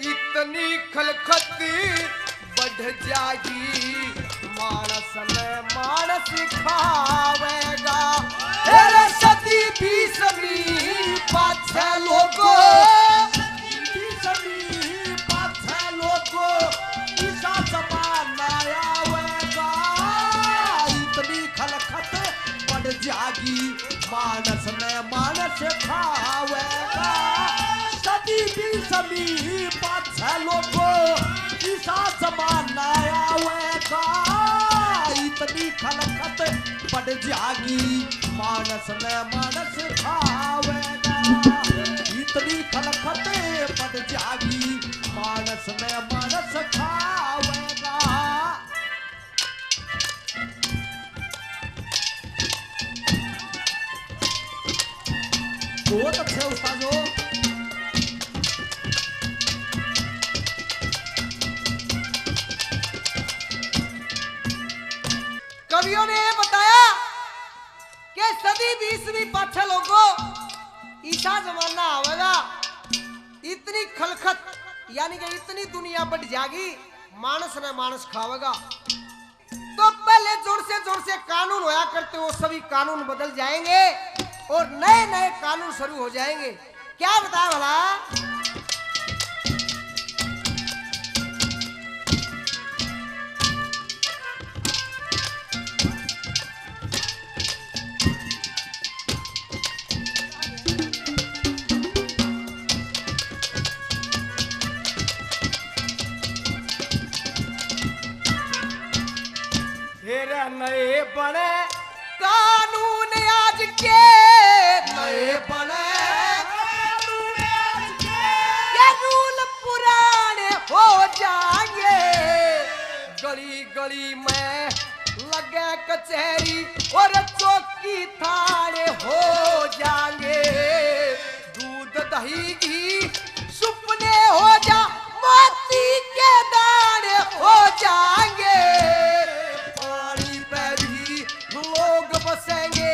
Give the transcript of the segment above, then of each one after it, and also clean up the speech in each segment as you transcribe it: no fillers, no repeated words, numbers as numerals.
इतनी खलखत बढ़ जाएगी, मानस में मानस खावेगा। अरे सदी बीसवीं पाछे लोगो, बीसवीं पाछे लोगो ईसा जमाना आवेगा। इतनी खलखत बढ़ जाएगी, मानस में मानस खावेगा। सदी बीसवीं पाछे लोगो ईसा जमाना आवेगा। इतनी खलखत बढ़ जाएगी, मानस में मानस खावेगा। इतनी खलखत बढ़ जाएगी, मानस में मानस खावेगा। बहुत अच्छे उस्तादो। कवियों ने ये बताया कि सदी 20वीं पाछे लोगों ईसा जमाना आवेगा। इतनी खलखत यानी कि इतनी दुनिया बढ़ जाएगी, मानस ने मानस खावेगा। तो पहले जोर से कानून होया करते वो सभी कानून बदल जाएंगे और नए नए कानून शुरू हो जाएंगे। क्या बताया भला? नए बने कानून आज के, नए बने कानून आज के, ये रूल पुराने हो जाएंगे। गली गली में लगे कचहरी और चौकी थाने हो जाएंगे। दूध दही घी सुपने हो जा, मोती के दाने हो जाएंगे। लोग बसेंगे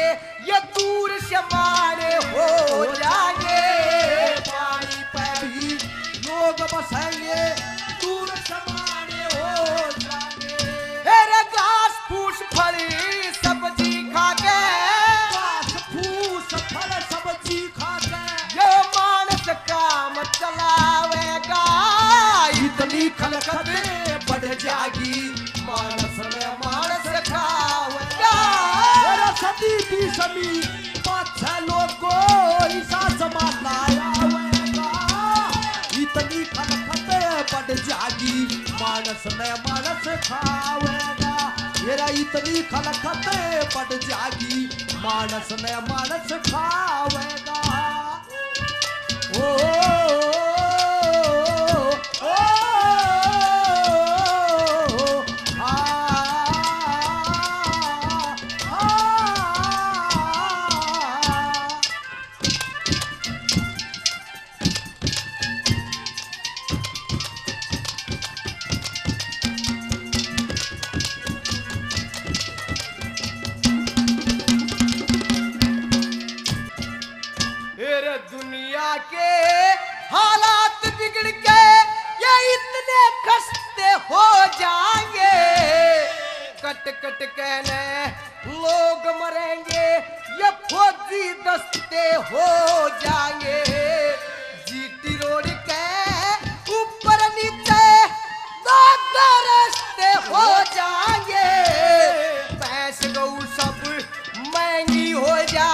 ये दूर से मारे हो जाएंगे। पानी पे भी लोग बसेंगे, दूर से मारे हो जाएंगे। अरे घास फूस फली सब्जी खा के, घास फूस फल सब्जी खा के ये मानस काम चलावेगा। इतनी खलखत बढ़ जाएगी, मानस में मानस खावेगा। सदी बीसवीं पाछे लोगो ईसा जमाना आवेगा। इतनी खलखत बढ़ जाएगी, मानस में मानस खावेगा। मेरा इतनी खलखत बढ़ जाएगी, मानस में मानस खावेगा। ओ दुनिया के हालात बिगड़ के ये इतने खस्ते हो जाएंगे। कट कट कहने लोग मरेंगे, ये फौजी दस्ते हो जाएंगे। जीटी रोड के ऊपर नीचे दो रास्ते हो जाएंगे। पैसे गऊ सब महंगी हो जा,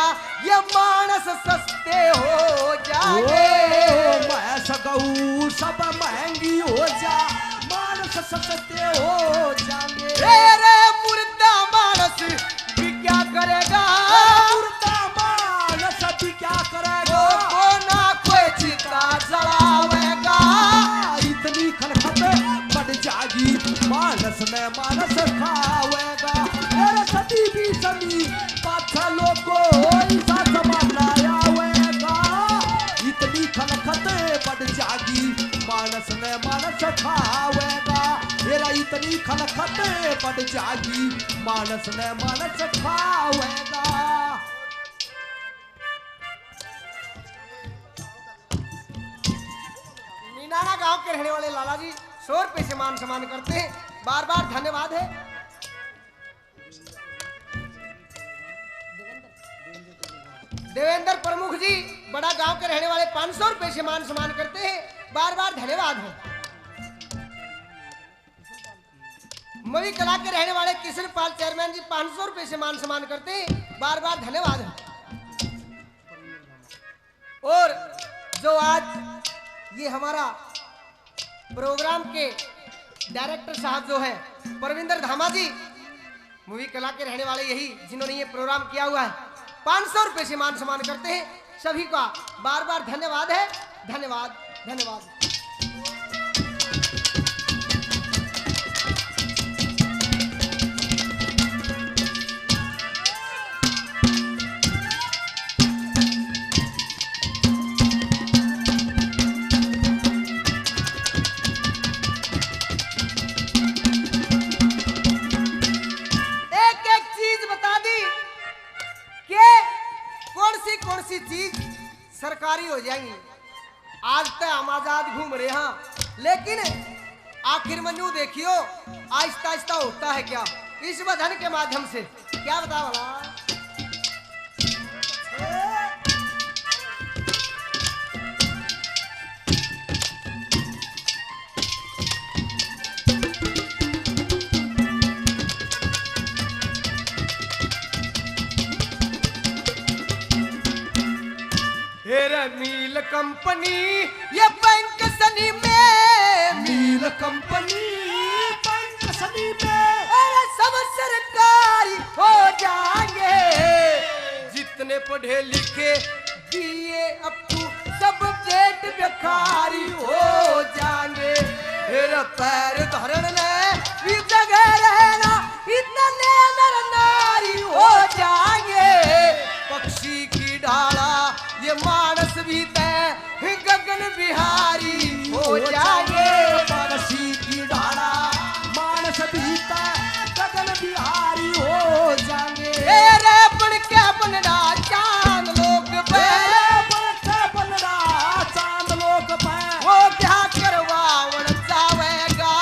ये मानस सस्ते हो जाएंगे। भैंस गऊ सब महंगी हो जा, मानस सस्ते हो जाएंगे। रे मुर्दा मानस भी क्या करेगा? मुर्दा मानस भी क्या करेगा? वो ना कोई चिता जलावेगा। इतनी खलखत बढ़ जाएगी, मानस में मानस खावेगा। अरे सदी बीसवीं पाछे लोगो ईसा जमाना आवेगा। इतनी खलखत बढ़ जाएगी, मानस में मानस खावेगा। मेरा इतनी खलखत बढ़ जाएगी, मानस में मानस खावेगा। मीना पुराना गांव के रहने वाले लाला जी 100 रुपए से मान सम्मान करते हैं, बार बार धन्यवाद है। देवेंद्र प्रमुख जी बड़ा गांव के रहने वाले 500 रुपए से मान सम्मान करते हैं, बार बार धन्यवाद है। मवी कला के रहने वाले किशन पाल चेयरमैन जी 500 रुपए से मान सम्मान करते हैं, बार बार धन्यवाद है। और जो आज ये हमारा प्रोग्राम के डायरेक्टर साहब जो है परविंदर धामा जी, मूवी कला के रहने वाले यही जिन्होंने ये प्रोग्राम किया हुआ है, 500 रुपए से मान सम्मान करते हैं। सभी का बार बार धन्यवाद है। धन्यवाद धन्यवाद। कौन सी चीज सरकारी हो जाएंगी। आज तक हम आजाद घूम रहे हैं, लेकिन आखिर में न्यू देखियो आहिस्ता आहिस्ता होता है क्या इस बंधन के माध्यम से। क्या बता वाला मील कंपनी ये बैंक सनी में, मील कंपनी बैंक सनी में, अरे सब सरकारी हो जाएंगे। जितने पढ़े लिखे बीए अब तू सब जेट बेकारी हो जाएंगे। तेरा पैर धरन ले भी जगह रहना इतने नर नारी हो जाएंगे। पक्षी की ढाला ये मानस भी तय गगन बिहारी हो जाएंगे। पक्षी की ढाला मानस भी तय गगन बिहारी हो जाएंगे। तेरे बन के बनना चांद लोग पे, बन के बनना चांद लोग पे, वो क्या करवावन जावेगा।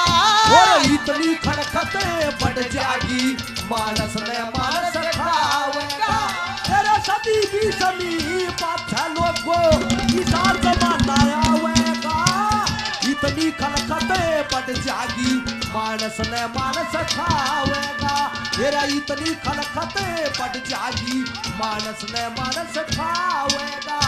और इतनी खड़खते बढ़ जाएगी मानस ने मानस खावेगा। सदी भी समी पाछा लोगो किसान जमाना आवेगा। इतनी खलखते बढ़ जाएगी मानस ने मानस खावेगा। तेरा इतनी खलखते बढ़ जाएगी मानस ने मानस खावेगा।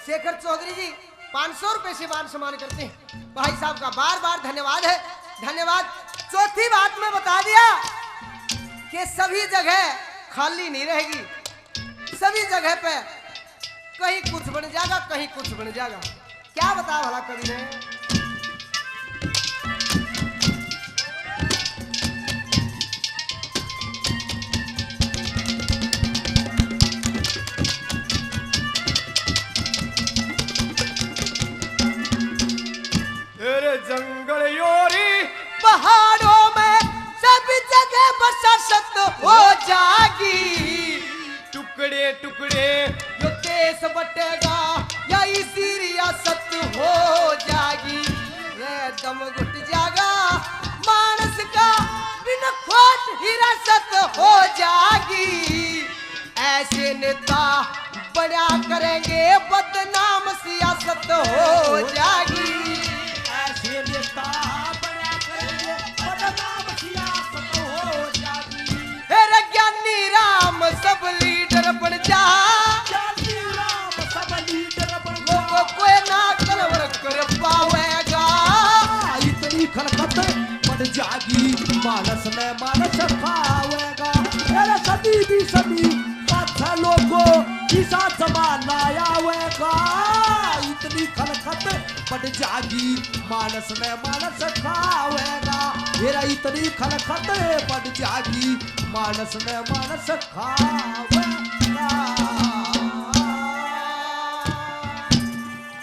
शेखर चौधरी जी 500 रुपए से मान सम्मान करते हैं। भाई साहब का बार बार धन्यवाद है। धन्यवाद। चौथी बात में बता दिया कि सभी जगह खाली नहीं रहेगी, सभी जगह पे कहीं कुछ बन जाएगा, कहीं कुछ बन जाएगा। क्या बता भला कवि ने। जंगल योरी पहाड़ों में सभी जगह बसात हो जाएगी। टुकड़े टुकड़े जो देश बटेगा या इसी रियासत हो जाएगी। ये दम घुट जाएगा मानस का बिना खोट हिरासत हो जाएगी। ऐसे नेता बड़ा करेंगे बदनाम सियासत हो जाएगी। ज्ञानी राम सब लीडर बन जा, सब लीडर बन जा, कोई ना कलवर कर पावेगा। इतनी खलखत बढ़ जाएगी मानस ने मानस खावेगा। अरे सभी भी सभी पाछा लोगों किसा जमाना आवेगा। इतनी खलखत बढ़ जाएगी मानस ने मानस खावेगा। मेरा इतनी खलखत बढ़ जागी मानस ने मानस खावे